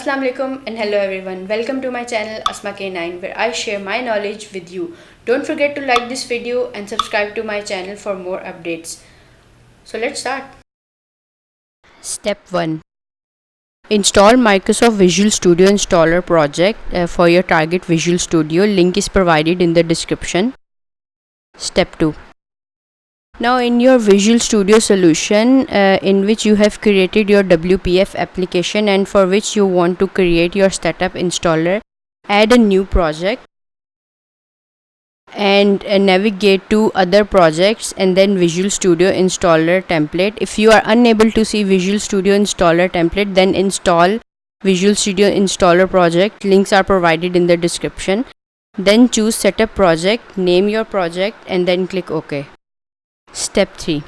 Assalamu alaikum and hello everyone. Welcome to my channel Asma K9 where I share my knowledge with you. Don't forget to like this video and subscribe to my channel for more updates. So let's start. Step 1. Install Microsoft Visual Studio Installer project for your target Visual Studio. Link is provided in the description. Step 2. Now in your Visual Studio solution in which you have created your WPF application and for which you want to create your setup installer, add a new project and navigate to other projects and then Visual Studio installer template. If you are unable to see Visual Studio installer template, then install Visual Studio installer project. Links are provided in the description. Then choose setup project, name your project and then click OK. Step 3.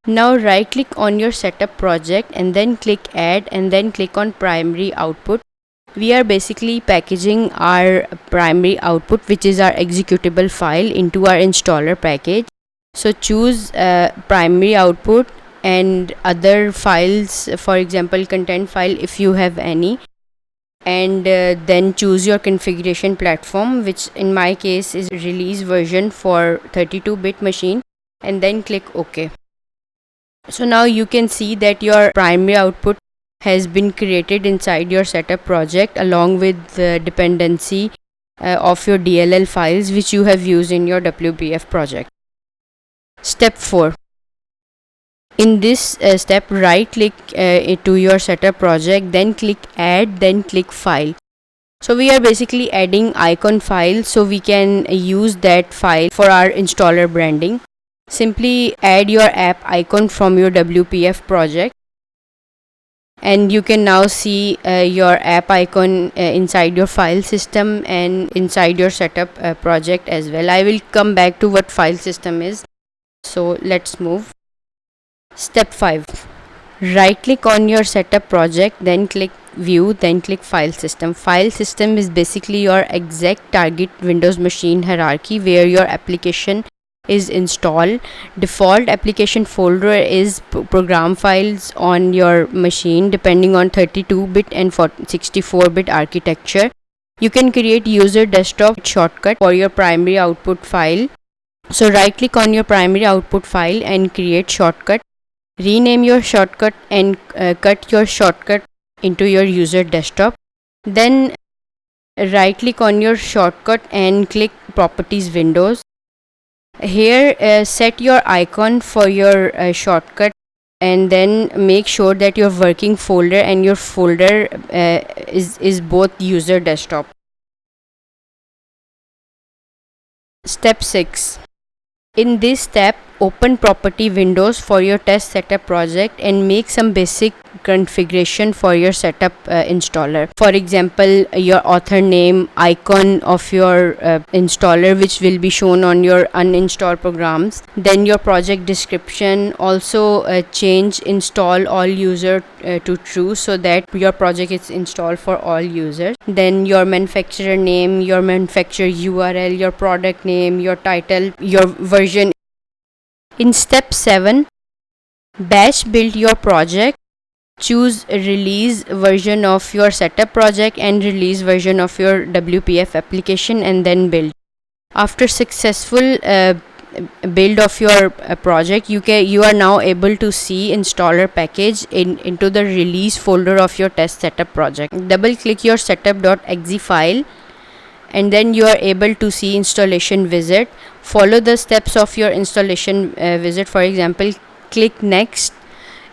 Now right click on your setup project and then click add and then click on primary output. We are basically packaging our primary output, which is our executable file, into our installer package. So choose primary output and other files, for example content file if you have any, and then choose your configuration platform, which in my case is release version for 32-bit machine, and then click OK. So now you can see that your primary output has been created inside your setup project along with the dependency of your DLL files which you have used in your WPF project. Step 4. In this step, right click to your setup project, then click add, then click file. So we are basically adding icon file, so we can use that file for our installer branding. Simply add your app icon from your WPF project and you can now see your app icon inside your file system and inside your setup project as well. I will come back to what file system is. So let's move. Step 5. Right click on your setup project, then click view, then click file system. File system is basically your exact target Windows machine hierarchy where your application is installed. Default application folder is program files on your machine depending on 32-bit and 64-bit architecture. You can create user desktop shortcut for your primary output file. So right click on your primary output file and create shortcut. Rename your shortcut and cut your shortcut into your user desktop. Then right click on your shortcut and click properties windows. Here set your icon for your shortcut and then make sure that your working folder and your folder is both user desktop. Step 6. In this step, open property windows for your test setup project and make some basic configuration for your setup installer. For example, your author name, icon of your installer which will be shown on your uninstalled programs, then your project description. Also change install all user to true so that your project is installed for all users. Then your manufacturer name, your manufacturer URL, your product name, your title, your version. In step 7, batch build your project. Choose release version of your setup project and release version of your WPF application and then build. After successful build of your project, you are now able to see installer package into the release folder of your test setup project. Double click your setup.exe file and then you are able to see installation wizard. Follow the steps of your installation wizard. For example, click next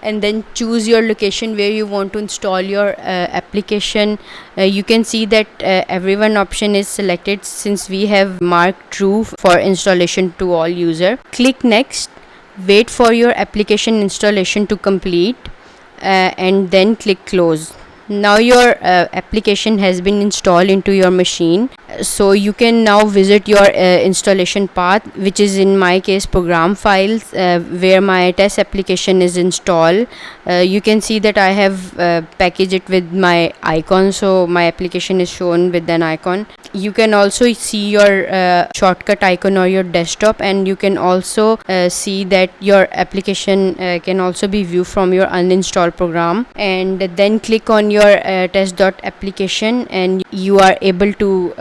and then choose your location where you want to install your application. You can see that everyone option is selected since we have marked true for installation to all user. Click next, wait for your application installation to complete and then click close. Now your application has been installed into your machine. So you can now visit your installation path, which is in my case program files, where my test application is installed. You can see that I have packaged it with my icon, so my application is shown with an icon. You can also see your shortcut icon or your desktop, and you can also see that your application can also be viewed from your uninstalled program. And then click on your test.application, and you are able to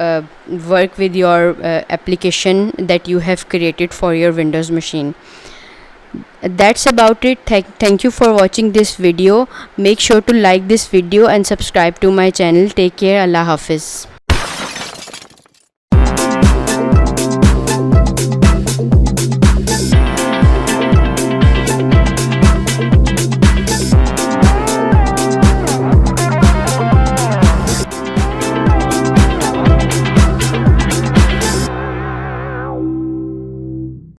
work with your application that you have created for your Windows machine. That's about it. Thank you for watching this video. Make sure to like this video and subscribe to my channel. Take care. Allah Hafiz.